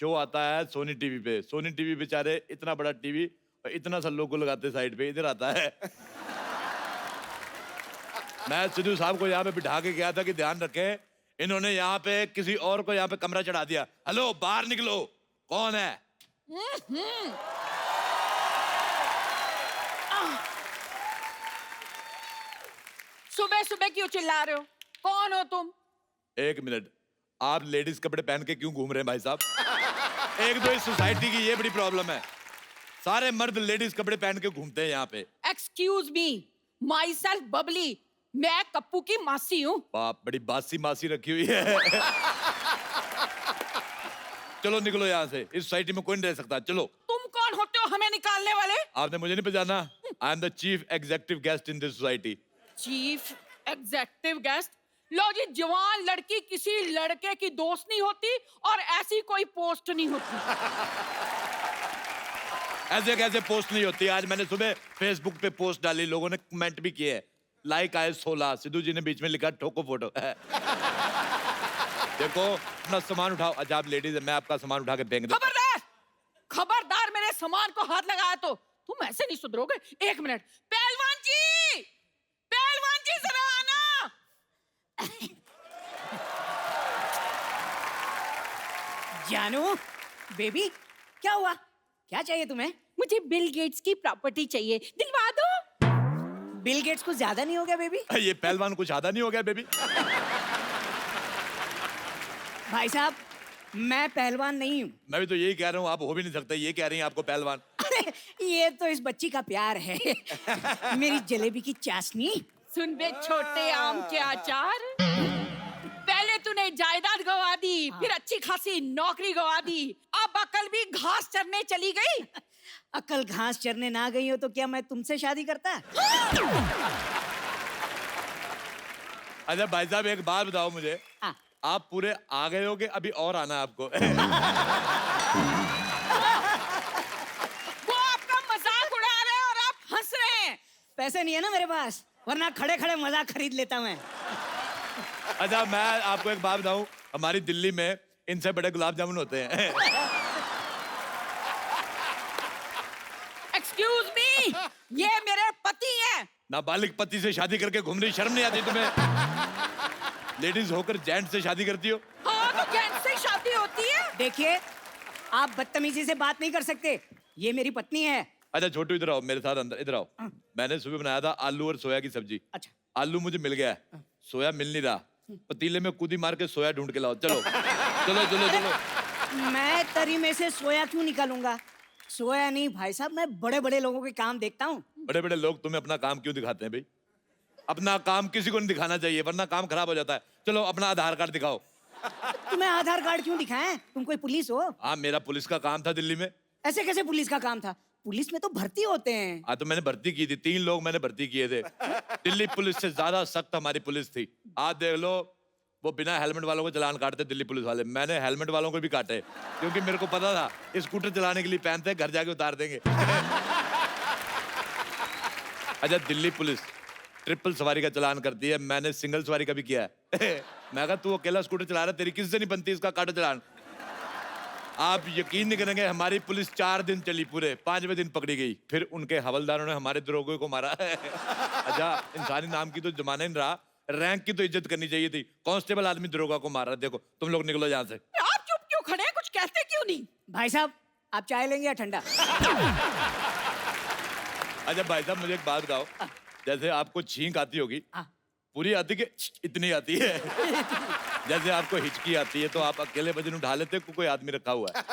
Show आता है Sony TV पे। सोनी टीवी बेचारे इतना बड़ा टीवी और इतना सा लोगो लगाते साइड पे, इधर आता है। मैं सिद्धू साहब को यहाँ पे बिठा के गया था कि ध्यान रखें, इन्होंने यहाँ पे किसी और को यहाँ पे कमरा चढ़ा दिया। हेलो, बाहर निकलो, कौन है? सुबह सुबह क्यों चिल्ला रहे हो? कौन हो तुम? एक मिनट, आप लेडीज कपड़े पहन के क्यों घूम रहे हैं भाई साहब? एक तो इस सोसाइटी की ये बड़ी प्रॉब्लम है, सारे मर्द लेडीज कपड़े पहन के घूमते हैं यहाँ पे। Excuse me, my self Babli, मैं कप्पू की मासी हूँ। बाप, बड़ी बासी मासी रखी हुई है। चलो निकलो यहाँ से, इस सोसाइटी में कोई नहीं रह सकता। चलो। तुम कौन होते हो हमें निकालने वाले? आपने मुझे नहीं पहचाना? I am the chief executive guest in this society. Chief executive guest? लो जी, जवान लड़की किसी लड़के की दोस्त नहीं होती और ऐसी कोई पोस्ट नहीं होती। ऐसे कैसे पोस्ट नहीं होती? आज मैंने सुबह फेसबुक पे पोस्ट डाली, लोगों ने कमेंट भी किए, लाइक आए 16। सिद्धू जी ने बीच में लिखा ठोको फोटो। देखो, अपना सामान उठाओ। अच्छा, आप लेडीज है, मैं आपका सामान उठा के फेंक दूं। खबरदार, खबरदार, मेरे सामान को हाथ लगाया तो तुम ऐसे नहीं सुधरोगे। एक मिनट, पहलवान जी, पहलवान जी जरा आना। जानू, बेबी, क्या हुआ? क्या चाहिए तुम्हें? मुझे बिल गेट्स की प्रॉपर्टी चाहिए, दिलवा दो। बिल गेट्स कुछ ज्यादा नहीं हो गया बेबी? ये पहलवान कुछ आधा नहीं हो गया बेबी? भाई साहब, मैं पहलवान नहीं हूँ। मैं भी तो यही कह रहा हूँ, आप हो भी नहीं सकते, ये कह रही हैं आपको पहलवान। अरे ये तो इस बच्ची का प्यार है। मेरी जलेबी की चाशनी। सुन बे छोटे आम के अचार, पहले तूने जायदाद गवा दी, फिर अच्छी खासी नौकरी गवा दी, अब अकल भी घास चरने चली गई। अकल घास चरने ना गई हो तो क्या मैं तुमसे शादी करता? अच्छा भाई साहब, एक बात बताओ मुझे, हाँ। आप पूरे आ गए हो कि अभी और आना है आपको? वो आपका मजाक उड़ा रहे हैं और आप हंस रहे हैं। पैसे नहीं है ना मेरे पास, वरना खड़े खड़े मजाक खरीद लेता मैं। अच्छा, मैं आपको एक बात बताऊं, हमारी दिल्ली में इनसे बड़े गुलाब जामुन होते हैं। एक्सक्यूज मी, ये मेरे पति हैं। नाबालिग पति से शादी करके घूम रही, शर्म नहीं आती तुम्हें? लेडीज होकर जेंट से शादी करती हो? हाँ, तो जेंट से शादी होती है। देखिए, आप बदतमीजी से बात नहीं कर सकते, ये मेरी पत्नी है। अच्छा छोटू, इधर आओ मेरे साथ, अंदर इधर आओ। मैंने सुबह बनाया था आलू और सोया की सब्जी। अच्छा। आलू मुझे मिल गया, सोया मिल नहीं रहा। पतीले में कूदी मार के सोया ढूंढ के लाओ। चलो चलो चलो चलो। मैं तरी में से सोया क्यों निकालूंगा? सोया नहीं भाई साहब, मैं बड़े बड़े लोगों के काम देखता हूँ। बड़े बड़े लोग तुम्हें अपना काम क्यों दिखाते हैं भाई? अपना काम किसी को नहीं दिखाना चाहिए, वरना काम खराब हो जाता है। चलो अपना आधार कार्ड दिखाओ। तुम्हें आधार कार्ड क्यों दिखाएं? तुम कोई पुलिस हो? हाँ, मेरा पुलिस का काम था दिल्ली में। ऐसे कैसे पुलिस का काम था? पुलिस में तो भर्ती होते हैं। हाँ, तो मैंने भर्ती की थी, 3 लोग मैंने भर्ती किए थे। दिल्ली पुलिस से ज्यादा सख्त हमारी पुलिस थी। आज देख लो, वो बिना हेलमेट वालों को चालान काटते दिल्ली पुलिस वाले। मैंने हेलमेट वालों को भी काटे, क्योंकि मेरे को पता था स्कूटर चलाने के लिए पहनते हैं, घर जाके उतार देंगे। अच्छा, दिल्ली पुलिस ट्रिपल सवारी का चालान करती है, मैंने सिंगल सवारी का भी किया है। मैं कहा तू अकेला स्कूटर चला रहा है, तेरी किससे नहीं बनती, इसका काटो चालान। आप यकीन नहीं करेंगे, हमारी पुलिस 4 दिन चली, पूरे 5वें दिन पकड़ी गई। फिर उनके हवलदारों ने हमारे दरोगे को मारा। अच्छा, इंसानी नाम की तो जमाना नहीं रहा, रैंक की तो इज्जत करनी चाहिए थी। कांस्टेबल आदमी दरोगा को मार रहा। देखो, तुम लोग निकलो यहाँ से। आप चुप क्यों खड़े हैं? कुछ कहते क्यों नहीं? भाई साहब, आप चाय लेंगे या ठंडा? अच्छा भाई साहब, मुझे एक बात बताओ, जैसे आपको छींक आती होगी, पूरी आती कि इतनी आती है? जैसे आपको हिचकी आती है तो आप अकेले वजन उठा लेते हो, कोई आदमी रखा हुआ है?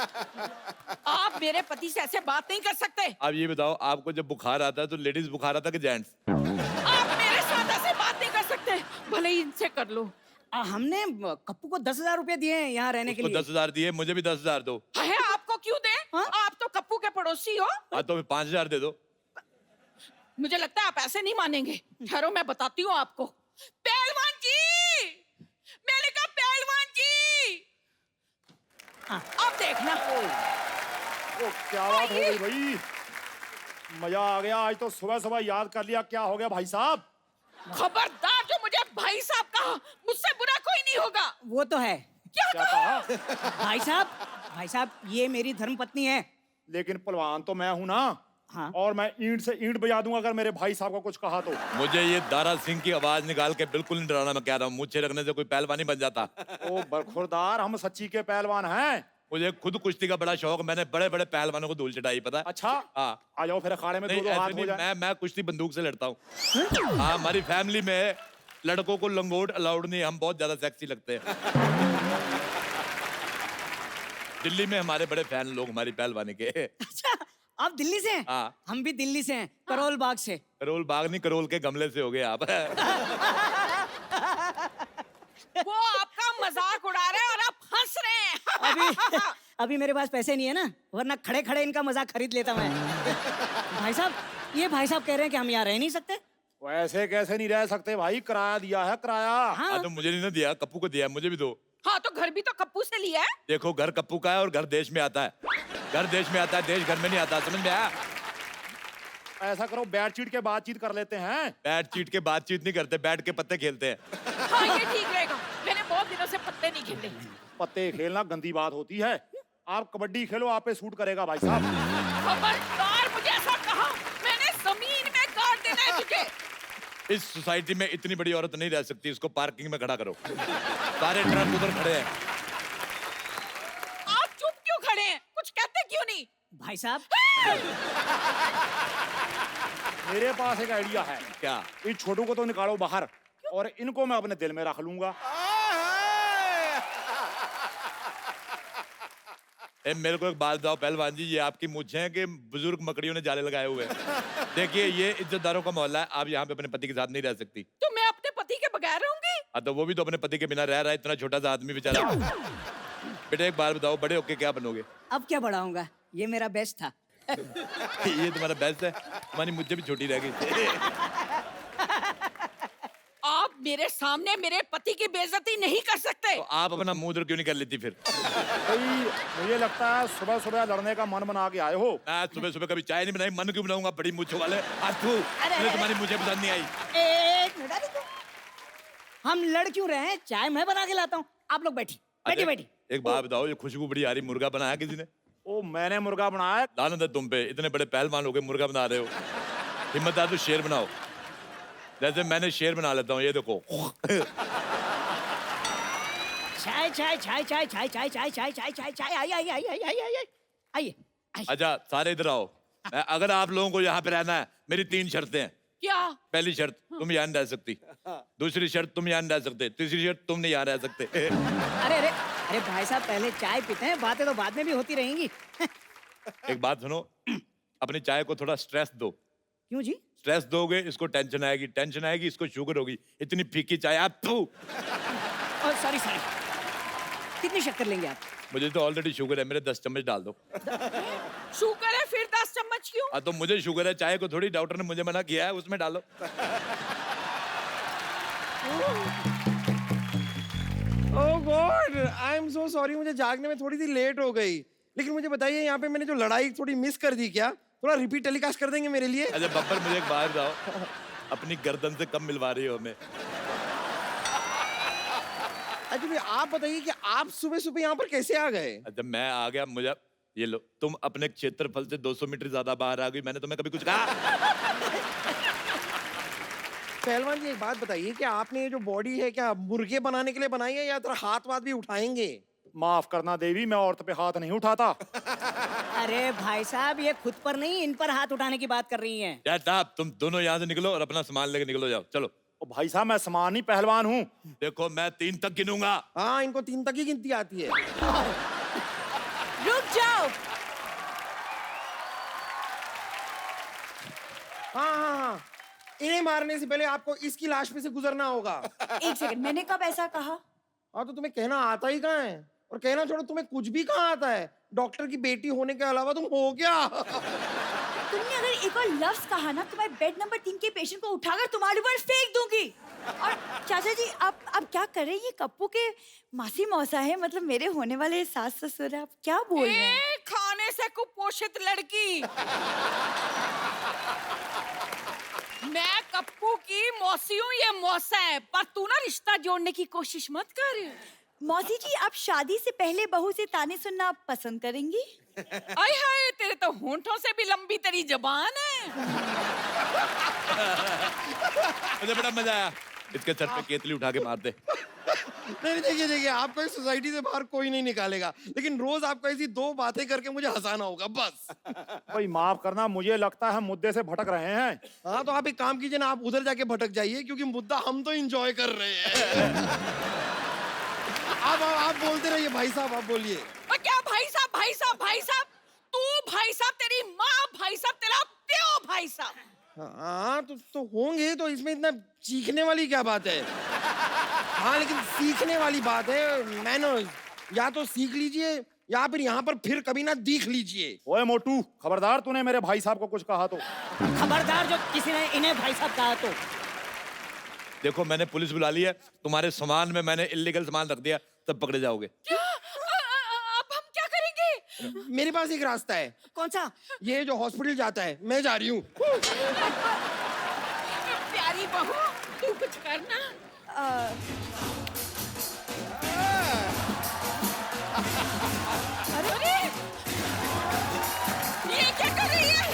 आप मेरे पति से ऐसे बात नहीं कर सकते। आप ये बताओ, आपको जब बुखार आता है तो लेडीज बुखार आता है कि जेंट्स? आप मेरे साथ ऐसे बात नहीं कर सकते, भले ही इनसे कर लो। हमने कप्पू को 10,000 रुपए दिए हैं यहाँ रहने के लिए। 10,000 दिए, मुझे भी 10,000 दो। है, आपको क्यों दे? आप तो कप्पू के पड़ोसी हो। हाँ, तो 5,000 दे दो। मुझे लगता है आप ऐसे नहीं मानेंगे। ठहरो, मैं बताती हूँ आपको। पहलवान जी, मैंने कहा पहलवान जी। अब देखना। ओ क्या बात हो गई भाई, मजा आ गया। आज तो सुबह सुबह याद कर लिया। क्या हो गया भाई साहब? खबरदार, जो मुझे भाई साहब कहा, मुझसे बुरा कोई नहीं होगा। वो तो है। क्या क्या कहा? कहा? भाई साहब, भाई साहब ये मेरी धर्मपत्नी है। लेकिन पहलवान तो मैं हूं ना। हाँ। और मैं ईंट से ईंट बजा दूंगा अगर मेरे भाई साहब को कुछ कहा तो। मुझे ये दारा सिंह की आवाज निकाल के बिल्कुल नहीं डराना, मैं कह रहा हूँ मुझे रखने से कोई पहलवान नहीं बन जाता। ओ बरखुरदार, हम सच्ची के पहलवान हैं। मुझे खुद कुश्ती का बड़ा शौक, मैंने बड़े बड़े पहलवानों को धूल चटाई, पता है? अच्छा। हाँ। आ जाओ फिर अखाड़े में नहीं, दो ऐसे हाथ नहीं, हो जाए। मैं कुश्ती बंदूक से लड़ता हूँ। हाँ, हमारी फैमिली में लड़कों को लंगोट अलाउड नहीं, हम बहुत ज्यादा सेक्सी लगते हैं। दिल्ली में हमारे बड़े फैन लोग हमारी पहलवानी के। अच्छा आप दिल्ली से हैं? हाँ। हम भी दिल्ली से हैं, करोल बाग से। करोल बाग नहीं, करोल के गमले से हो गए आप। वो आपका मजाक उड़ा रहे हैं और आप हंस रहे हैं। अभी अभी मेरे पास पैसे नहीं है ना, वरना खड़े खड़े इनका मजाक खरीद लेता मैं। भाई साहब, ये भाई साहब कह रहे हैं कि हम यहाँ रह नहीं सकते। वैसे कैसे नहीं रह सकते भाई, किराया दिया है किराया। हाँ। हाँ, तो मुझे नहीं ना दिया, कप्पू को दिया, मुझे भी दो। हाँ तो घर भी तो कप्पू से लिया है। देखो, घर कप्पू का है और घर देश में आता है। घर देश में आता है, देश घर में नहीं आता, समझ में आया? ऐसा करो, बैट चीट के बातचीत कर लेते हैं। बैट चीट के बातचीत नहीं करते, बैठ के पत्ते खेलते हैं। हाँ ये ठीक रहेगा, मैंने बहुत दिनों से पत्ते नहीं खेले। पत्ते खेलना गंदी बात होती है। आप कबड्डी खेलो, आप पे सूट करेगा भाई साहब। खबरदार मुझे ऐसा कहा, मैंने जमीन में गाड़ देना है तुझे। इस सोसाइटी में इतनी बड़ी औरत नहीं रह सकती, इसको पार्किंग में खड़ा करो। सारे ट्रक उधर खड़े हैं। आप चुप क्यों खड़े हैं, कुछ कहते क्यों नहीं? भाई साहब मेरे पास एक आइडिया है। क्या? इन छोटू को तो निकालो बाहर और इनको मैं अपने दिल में रख लूंगा। मेरे को एक बात बताओ पहलवान जी, ये आपकी मूंछें हैं कि बुजुर्ग मकड़ियों ने जाले लगाए हुए हैं? देखिए, ये इज्जतदारों का मोहल्ला है, आप यहाँ पे अपने पति के साथ नहीं रह सकती। तो मैं अपने पति के बगैर रहूंगी? हाँ, तो वो भी तो अपने पति के बिना रह रहा है, इतना छोटा सा आदमी बेचारा। बेटा एक बार बताओ, बड़े होके क्या बनोगे? अब क्या बढ़ाऊंगा, ये मेरा बेस्ट था। ये तुम्हारा बेस्ट है, तुम्हारी मुझे भी छोटी रह गई। आप मेरे सामने मेरे पति की बेइज्जती नहीं कर सकते। तो आप अपना मुंह उधर क्यों नहीं कर लेती फिर? भाई मुझे लगता है सुबह सुबह लड़ने का मन बना के आए हो। मैं सुबह सुबह कभी चाय नहीं बनाई, मन क्यों बनाऊंगा? बड़ी मूंछों वाले। अरे, तुम्हारी मुझे पसंद नहीं आई। एक मिनट, अरे तो हम लड़ क्यों रहे हैं? चाय मैं बना के लाता हूँ, आप लोग बैठी बैठी बैठी। एक बात बताओ, ये खुशबू बड़ी आ रही, मुर्गा बनाया किसी ने? ओ मैंने मुर्गा बनाया। लानत है तुम पे, इतने बड़े पहलवान हो गए मुर्गा बना रहे हो। हिम्मत है तो शेर बनाओ, जैसे मैंने शेर बना लेता हूँ, ये देखो। चाय चाय चाय चाय चाय चाय चाय चाय चाय चाय चाय आई आई आई आई आई आई आई आइए। अच्छा सारे इधर आओ। अगर आप लोगों को यहाँ पे रहना है, मेरी 3 शर्तें हैं। क्या? पहली शर्त, तुम यहाँ नहीं रह सकती। दूसरी शर्त, तुम यहाँ नहीं रह सकते। तीसरी शर्त, तुम नहीं यहाँ रह सकते। अरे अरे अरे भाई साहब, पहले चाय पीते हैं, बातें तो बाद में भी होती रहेंगी। एक बात सुनो, अपनी चाय को थोड़ा स्ट्रेस दो। क्यों जी? स्ट्रेस दोगे इसको टेंशन आएगी, टेंशन आएगी इसको शुगर होगी। इतनी फीकी चाय आप तू। सॉरी सॉरी, कितनी शक्कर लेंगे आप? मुझे तो ऑलरेडी शुगर है, मेरे 10 चम्मच डाल दो। शुगर है फिर 10 चम्मच क्यों? हाँ तो मुझे शुगर है, चाय को थोड़ी, डॉक्टर ने मुझे मना किया है, उसमें डालो। Oh god, I am so sorry, मुझे जागने में थोड़ी सी लेट हो गई। लेकिन मुझे बताइए, यहाँ पे मैंने जो लड़ाई थोड़ी मिस कर दी क्या? थोड़ा रिपीट टेलीकास्ट कर देंगे मेरे लिए? अच्छा बब्बर, मुझे एक बात बताओ, अपनी गर्दन से कम मिलवा रही हो हमें? अच्छा भाई, आप बताइए कि आप सुबह सुबह यहाँ पर कैसे आ गए? अच्छा मैं आ गया, मुझे ये लो, तुम अपने क्षेत्रफल से 200 मीटर ज्यादा बाहर आ गई, मैंने तुम्हें कभी कुछ कहा? पहलवान जी एक बात बताइए कि आपने ये जो बॉडी है क्या मुर्गे बनाने के लिए बनाई है या थोड़ा हाथ वाथ भी उठाएंगे? माफ करना देवी, मैं औरत पे हाथ नहीं उठाता। अरे भाई साहब, ये खुद पर नहीं, इन पर हाथ उठाने की बात कर रही हैं। यार साहब, तुम दोनों यहाँ से निकलो और अपना सामान लेके निकलो, जाओ चलो। ओ भाई साहब, मैं समानी पहलवान हूँ। देखो मैं 3 तक गिनूंगा। हाँ, इनको 3 तक ही गिनती आती है। रुक जाओ। हाँ हाँ हाँ, इन्हें मारने से पहले आपको इसकी लाश पे से गुजरना होगा। एक सेकंड, मैंने कब ऐसा कहा? हाँ तो तुम्हें कहना आता ही कहाँ है? और कहना छोड़ो, तुम्हें कुछ भी कहाँ आता है? डॉक्टर की बेटी होने के अलावा तुम हो क्या? तुमने अगर एक और लफ्ज कहा ना तो मैं बेड नंबर 3 के पेशेंट को उठाकर तुम्हारे ऊपर फेंक दूंगी। और चाचा जी, आप क्या कर रहे हैं? ये कप्पू के मासी मौसा है, मतलब मेरे होने वाले सास ससुर है। आप क्या बोल रहे हैं? खाने से कुपोषित लड़की। मैं कप्पू की मौसी हूँ, ये मौसा है, पर तू ना रिश्ता जोड़ने की कोशिश मत कर। मौसी जी, आप शादी से पहले बहू से ताने सुनना पसंद करेंगी? आय हाय, तेरे तो होंठों से भी लंबी तेरी जबान है। मुझे बड़ा मजा आया। इसके सर पे केतली उठा के मार दे। नहीं देखिए देखिए, आपको इस सोसाइटी से बाहर कोई नहीं निकालेगा, लेकिन रोज आपको ऐसी दो बातें करके मुझे हंसाना होगा बस। भाई माफ करना, मुझे लगता है मुद्दे से भटक रहे हैं। हाँ तो आप एक काम कीजिए ना, आप उधर जाके भटक जाइए, क्योंकि मुद्दा हम तो एंजॉय कर रहे हैं। आप बोलते रहिए भाई साहब, आप बोलिए। और क्या भाई साहब, भाई साहब, भाई साहब? तू भाई साहब, तेरी माँ भाई साहब, तेरा प्यो भाई साहब। हाँ तो होंगे, तो इसमें इतना चीखने वाली क्या बात है? हाँ लेकिन सीखने वाली बात है, मैनर्स। या तो सीख लीजिए या फिर यहाँ पर फिर कभी ना दिख लीजिए। ओए मोटू, खबरदार तूने मेरे भाई साहब को कुछ कहा तो। खबरदार जो किसी ने इन्हें भाई साहब कहा तो। देखो मैंने पुलिस बुला ली है, तुम्हारे सामान में मैंने इलीगल सामान रख दिया, तब पकड़े जाओगे। क्या? अब हम क्या करेंगे? मेरे पास एक रास्ता है। कौन सा? ये जो हॉस्पिटल जाता है, मैं जा रही हूँ। प्यारी बहू, तू कुछ करना। अरे ये क्या कर रही है?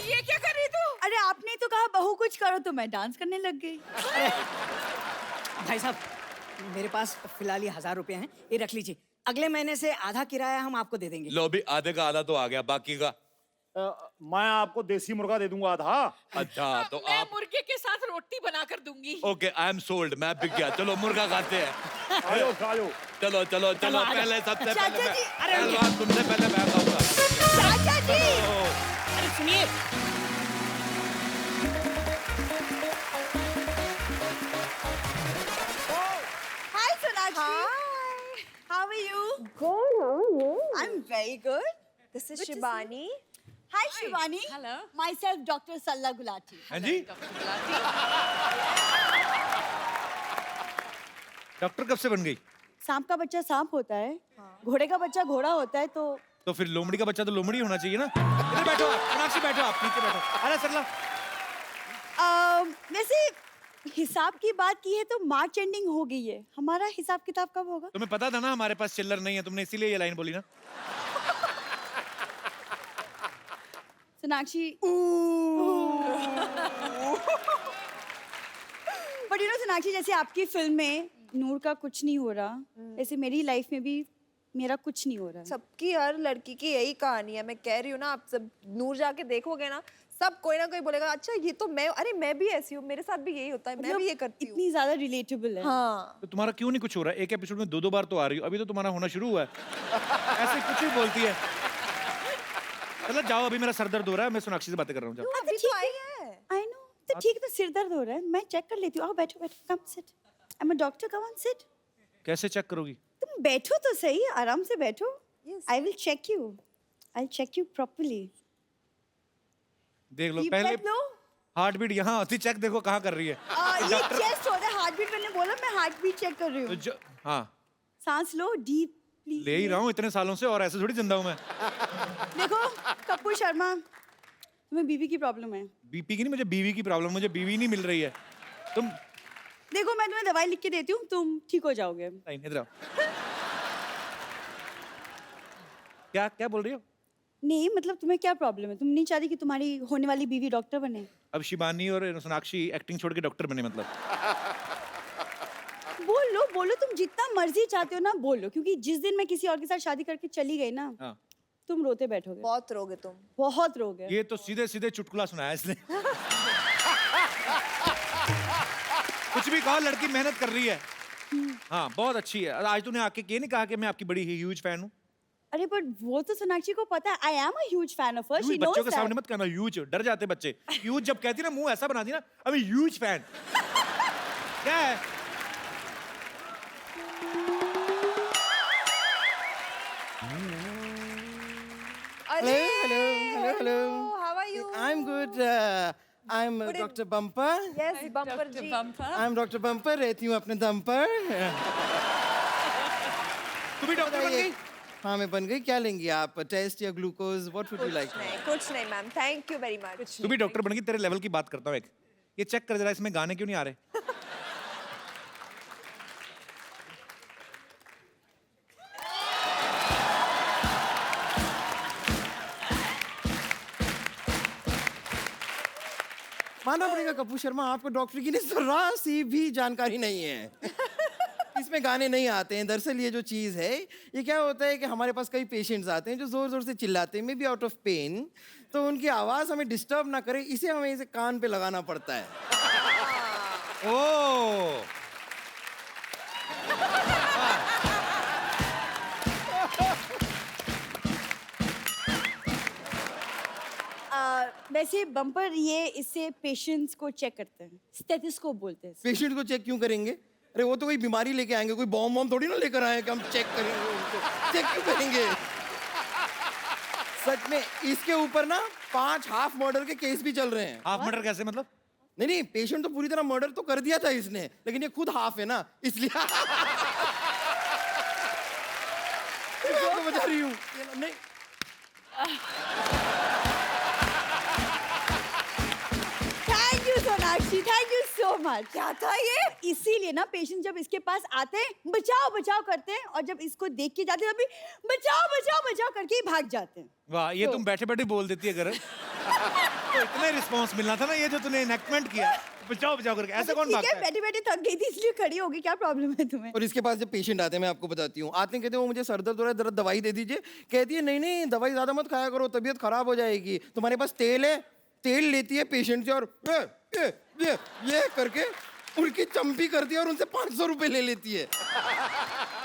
ये क्या कर रही तू? अरे आपने तो कहा बहू कुछ करो, तो मैं डांस करने लग गई। भाई साहब, मेरे पास फिलहाल ये 1000 रुपए हैं, ये रख लीजिए। अगले महीने से आधा किराया हम आपको दे देंगे। लो भी आधे का आधा तो आ गया, बाकी का। मैं आपको देसी मुर्गा दे दूंगा आधा। अच्छा तो मैं आप। मुर्गे के साथ रोटी बना कर दूंगी। ओके आई एम सोल्ड, मैं बिक गया। चलो मुर्गा खाते हैं। आयो आयो। चलो चलो चलो, आ जाओ। पहले सबसे चाचा पहले मैं जी, अरे पहलवान तुमसे पहले मैं खाऊंगा। चाचा जी, अरे सुनिए, हाय Sonakshi. How are you? Good. How are you? I'm very good. This is Shibani. Hi Shivani. Hello. Myself Dr. Salla Gulati. हाँ जी, डॉक्टर कब से बन गई? सांप का बच्चा सांप होता है, घोड़े का बच्चा घोड़ा होता है, तो फिर लोमड़ी का बच्चा तो लोमड़ी होना चाहिए ना। इधर बैठो आप, मीनाक्षी बैठो आप, नीचे बैठो। अरे सरला, वैसे हिसाब की बात की है तो मार्च एंडिंग हो गई है। हमारा हिसाब किताब कब होगा? तुम्हें पता था ना हमारे पास चिल्लर नहीं है, तुमने इसीलिए ये लाइन बोली ना। Sonakshi, but you know Sonakshi, जैसे आपकी फिल्म में नूर का कुछ नहीं हो रहा, वैसे मेरी लाइफ में भी मेरा कुछ नहीं हो रहा। सबकी हर लड़की की यही कहानी है। मैं कह रही हूँ ना, आप सब नूर जाके देखोगे ना, सब कोई ना कोई बोलेगा अच्छा ये तो मैं, अरे मैं भी ऐसी हूँ, मेरे साथ भी यही होता है, मैं भी ये करती हूँ। इतनी ज्यादा रिलेटेबल है। हाँ तो तुम्हारा क्यों नहीं कुछ हो रहा है? एक एपिसोड में 2-2 बार तो आ रही हो, अभी तो तुम्हारा होना शुरू हुआ है। ऐसे कुछ ही बोलती है। चलो जाओ, अभी मेरा सर दर्द हो रहा है, मैं सोनाक्षी से बातें कर रहा हूँ। जाओ। अभी तो आई है। आई नो, तो ठीक है, तो सिर दर्द हो रहा है, मैं चेक कर लेती हूँ। आओ बैठो बैठो, come sit. I am a doctor, come on sit. कैसे चेक करोगी? तुम बैठो तो सही, आराम से बैठो। I will check you, I check you properly. देख लो Deep पहले breath लो। हार्ट बीट यहाँ होती, चेक देखो कहाँ कर रही है। ये चेस्ट होता है, हार्ट बीट मैंने बोला, मैं हार्ट बीट चेक कर रही हूँ। हाँ सांस लो डीपली। ले ही रहा हूँ इतने सालों से, और ऐसे थोड़ी जिंदा हूँ मैं। देखो कपूर शर्मा, तुम्हें बीवी की प्रॉब्लम है। बीपी की नहीं, मुझे बीवी की प्रॉब्लम, मुझे बीवी नहीं मिल रही है। तुम देखो मैं तुम्हें दवाई लिख के देती हूँ, तुम ठीक हो जाओगे। नहीं, इधर आओ। क्या क्या बोल रही हो? नहीं मतलब तुम्हें क्या प्रॉब्लम है? तुम नहीं चाहती कि तुम्हारी होने वाली बीवी डॉक्टर बने? अब शिबानी और सोनाक्षी एक्टिंग छोड़ के डॉक्टर बने मतलब? बोलो बोलो, तुम जितना मर्जी चाहते हो ना बोलो, क्योंकि जिस दिन मैं किसी और के साथ शादी करके चली गई ना, हाँ। तुम रोते बैठोगे, बहुत रोगे तुम। बहुत रोगे। ये तो सीधे सीधे चुटकुला सुनाया इसने। कुछ भी कहो, लड़की मेहनत कर रही है। हाँ बहुत अच्छी है। आज तूने आके ये नहीं कहा कि मैं आपकी बड़ी ह्यूज फैन हूँ? अरे बट वो तो सोनाक्षी को पता है, आई am a huge fan of her, she nose बच्चों के सामने दैट। मत कहना ह्यूज, डर जाते बच्चे। ह्यूज जब कहती ना, मुंह ऐसा बना दी ना, अभी ह्यूज फैन। क्या है? अरे hello. How are you? I'm good. I'm Dr. Bumper. Yes Bumper ji. I'm Dr. Bumper. रहती हूँ अपने दम पर। तू भी डॉक्टर बन गई? हाँ मैं बन गई। क्या लेंगी आप? टेस्ट या glucose? What would you like? नहीं कुछ नहीं ma'am, thank you very much. तू भी डॉक्टर बन गई, तेरे लेवल की बात करता हूँ एक। ये चेक कर जरा, इसमें गाने क्यों नहीं आ रहे? मानना पड़ेगा कपूर शर्मा, आपको डॉक्टर की जरा सी भी जानकारी नहीं है। इसमें गाने नहीं आते हैं। दरअसल ये जो चीज़ है, ये क्या होता है कि हमारे पास कई पेशेंट्स आते हैं जो ज़ोर ज़ोर से चिल्लाते हैं, may be out of pain, तो उनकी आवाज़ हमें डिस्टर्ब ना करे, इसे हमें इसे कान पे लगाना पड़ता है। ओ वैसे बम्पर ये इससे पेशेंट्स को चेक करते हैं, स्टेथोस्कोप बोलते हैं। पेशेंट को चेक क्यों करेंगे? अरे वो तो कोई बीमारी लेके आएंगे, कोई बॉम्ब वॉम्ब थोड़ी ना लेकर आए कि हम चेक करेंगे उनको। चेक क्यों करेंगे? सच में इसके ऊपर ना 5 हाफ मर्डर के केस भी चल रहे हैं। हाफ मर्डर कैसे मतलब? नहीं नहीं, पेशेंट तो पूरी तरह मर्डर तो कर दिया था इसने, लेकिन ये खुद हाफ है ना, इसलिए मैं आपको बता रही हूँ। नहीं thank you Sonakshi, thank you so much. क्या था ये? इसीलिए ना पेशेंट जब इसके पास आते हैं बचाओ बचाओ करते हैं, और जब इसको देख के जाते हैं तभी बचाओ बचाओ बचाओ करके ही भाग जाते हैं। वाह, ये तुम बैठे बैठे बोल देती है गरज। तो इतना रिस्पांस मिलना था ना, ये जो तूने इनेक्टमेंट किया, बचाओ बचाओ करके, ऐसे कौन भागता है? बैठे बैठे थक गई थी इसलिए खड़ी होगी, क्या प्रॉब्लम है तुम्हें? और इसके पास जब पेशेंट आते हैं, मैं आपको बताती हूँ, आते हैं कहते हैं वो मुझे सर दर्द हो रहा है, जरा दवाई दे दीजिए। कहती है नहीं नहीं, दवाई ज्यादा मत खाया करो, तबीयत खराब हो जाएगी। तुम्हारे पास तेल है? तेल लेती है पेशेंट से और ये करके उनकी चंपी करती है और उनसे 500 रुपए ले लेती है।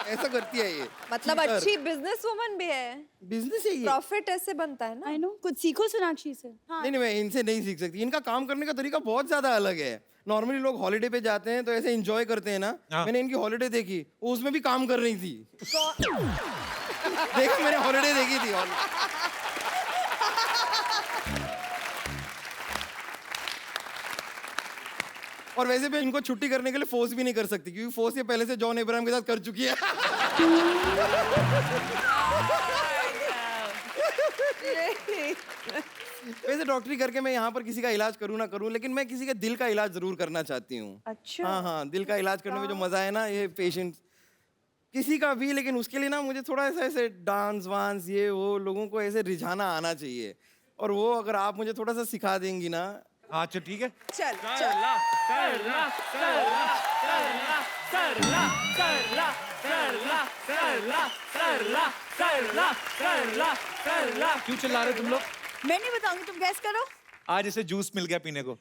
ऐसा करती है ये। मतलब Cheater। अच्छी बिजनेस वुमन भी है। बिजनेस है ये। प्रॉफिट ऐसे बनता है ना। आई नो, कुछ सीखो सोनाक्षी से। हाँ। नहीं नहीं, मैं इनसे नहीं सीख सकती। इनका काम करने का तरीका बहुत ज्यादा अलग है। नॉर्मली लोग हॉलिडे पे जाते हैं तो ऐसे एंजॉय करते हैं ना। हाँ। मैंने इनकी हॉलिडे देखी, वो उसमें भी काम कर रही थी। देखा, मैंने हॉलिडे देखी थी। और वैसे भी इनको छुट्टी करने के लिए फोर्स भी नहीं कर सकती, क्योंकि फोर्स ये पहले से जॉन अब्राहम के साथ कर चुकी है। वैसे डॉक्टरी करके मैं यहाँ पर किसी का इलाज करूँ ना करूँ, लेकिन मैं किसी के दिल का इलाज जरूर करना चाहती हूँ। अच्छा। हाँ हाँ, दिल का इलाज करने में जो मजा है ना, ये पेशेंट किसी का भी, लेकिन उसके लिए ना मुझे थोड़ा सा ऐसे डांस वांस ये वो लोगों को ऐसे रिझाना आना चाहिए, और वो अगर आप मुझे थोड़ा सा सिखा देंगी ना। हाँ चल ठीक है। चल क्यों चिल्ला रहे तुम लोग? मैं नहीं बताऊंगी, तुम गैस करो। आज इसे जूस मिल गया पीने को।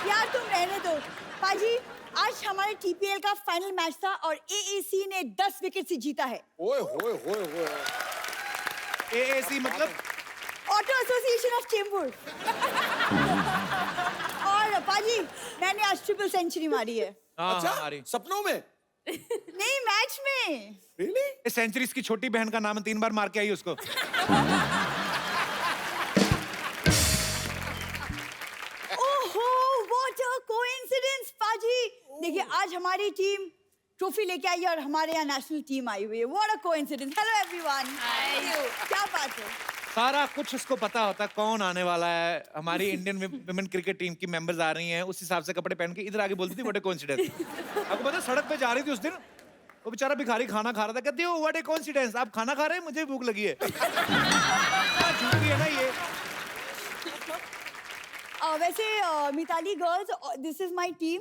यार तुम रहने दो। पाजी, आज हमारे टीपीएल का फाइनल मैच था और एएसी ने 10 विकेट से जीता है। ओए होए होए होए। एएसी मतलब? Auto association of Chembur. और पाजी, मैंने आज ट्रिपल सेंचुरी मारी है। हाँ अच्छा, हमारी सपनों में? नहीं, मैच में। Really? इस सेंचुरी की छोटी बहन का नाम है, 3 बार मार के आई उसको। ओहो, व्हाट अ कोइंसिडेंस पाजी। देखिए, आज हमारी टीम ट्रॉफी लेके आई है और हमारे यहाँ नेशनल टीम आई हुई है। What a coincidence. Hello everyone. क्या बात है? सारा कुछ उसको पता होता है कौन आने वाला है। हमारी इंडियन विमेन क्रिकेट टीम की मेंबर्स आ रही हैं, उस हिसाब से कपड़े पहन के इधर आके बोलती थी व्हाट ए कोइंसिडेंस। आपको पता है, सड़क पे जा रही थी उस दिन, वो बेचारा भिखारी खाना खा रहा था, कहती है व्हाट ए कोइंसिडेंस, आप खाना खा रहे हैं, मुझे भूख लगी है। झूठी है ना ये। वैसे Mithali girls, this is my team.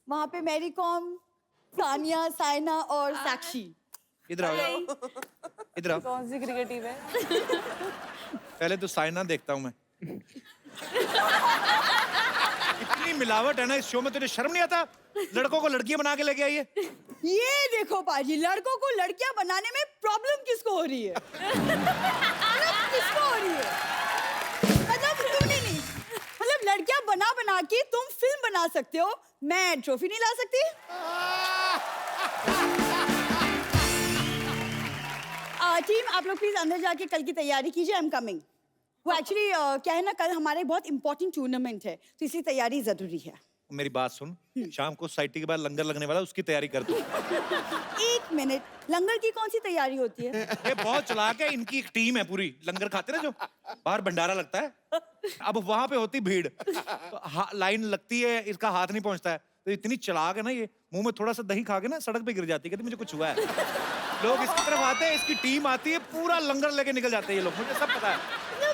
वहाँ पे मैरी कॉम, सानिया, साइना और साक्षी। इधर आओ, इधर आओ। कौन सी क्रिकेट टीम है? पहले तो साइना देखता हूँ मैं। इतनी मिलावट है ना इस शो में, तुझे शर्म नहीं आता? लड़कों को लड़कियां बना के लेके आई है। ये देखो पाजी, लड़कों को लड़कियां बनाने में प्रॉब्लम किसको हो रही है? मतलब किसको हो रही है? मतलब तुम नहीं, मतलब लड़कियां बना बना के तुम फिल्म बना सकते हो, मैं ट्रॉफी नहीं ला सकती? टीम, आप लोग प्लीज अंदर जाके कल की तैयारी कीजिए। I am coming. वो एक्चुअली क्या है ना, कल हमारे बहुत इंपॉर्टेंट टूर्नामेंट है, तो इसलिए तैयारी जरूरी है। मेरी बात सुन, शाम को सोसाइटी के बाद लंगर लगने वाला, उसकी तैयारी कर तू। 1 मिनट, लंगर की कौन सी तैयारी होती है? ये बहुत चालाक है, इनकी एक टीम है पूरी। लंगर खाते ना जो बाहर भंडारा लगता है, अब वहां पे होती भीड़, तो लाइन लगती है, इसका हाथ नहीं पहुंचता है, तो इतनी चालाक है ना ये, मुंह में थोड़ा सा दही खा के ना सड़क पे गिर जाती है, कहती मुझे कुछ हुआ है। लोग इसकी तरफ आते हैं, इसकी टीम आती है, पूरा लंगर लेके निकल जाते हैं ये लोग, मुझे सब पता है।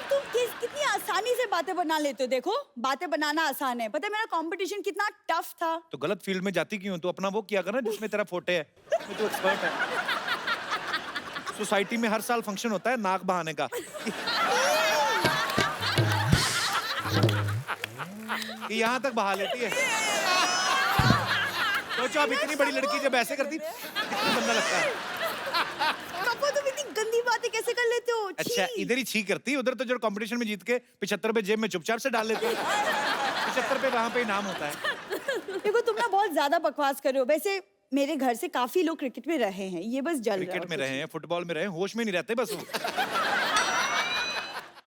तुम कितनी आसानी से बातें बना लेते हो। देखो बातें बनाना आसान है, पता है मेरा कंपटीशन कितना टफ था। तो गलत फील्ड में जाती क्यों? तू अपना वो किया कर ना जिसमें तेरा फोटे है, उसमें तू एक्सपर्ट है। सोसाइटी में हर साल फंक्शन होता है नाक बहाने का। कि यहाँ तक बहा लेती है। सोचो अब इतनी बड़ी लड़की जब ऐसे करती कितना गंदा लगता है। कप्पू तुम इतनी गंदी बातें कैसे कर लेते हो? अच्छा छी। इधर ही छी करती, उधर तो जो कंपटीशन में जीत के 75 रुपए जेब में चुपचाप से डाल लेते हैं। 75 रुपए वहां पे इनाम होता है। देखो तुम ना बहुत ज्यादा बकवास कर रहे हो। वैसे मेरे घर से काफी लोग क्रिकेट में रहे हैं, ये बस जल रहा है क्रिकेट और में कुछ रहे हैं, फुटबॉल में रहे हैं, होश में नहीं रहते बस वो।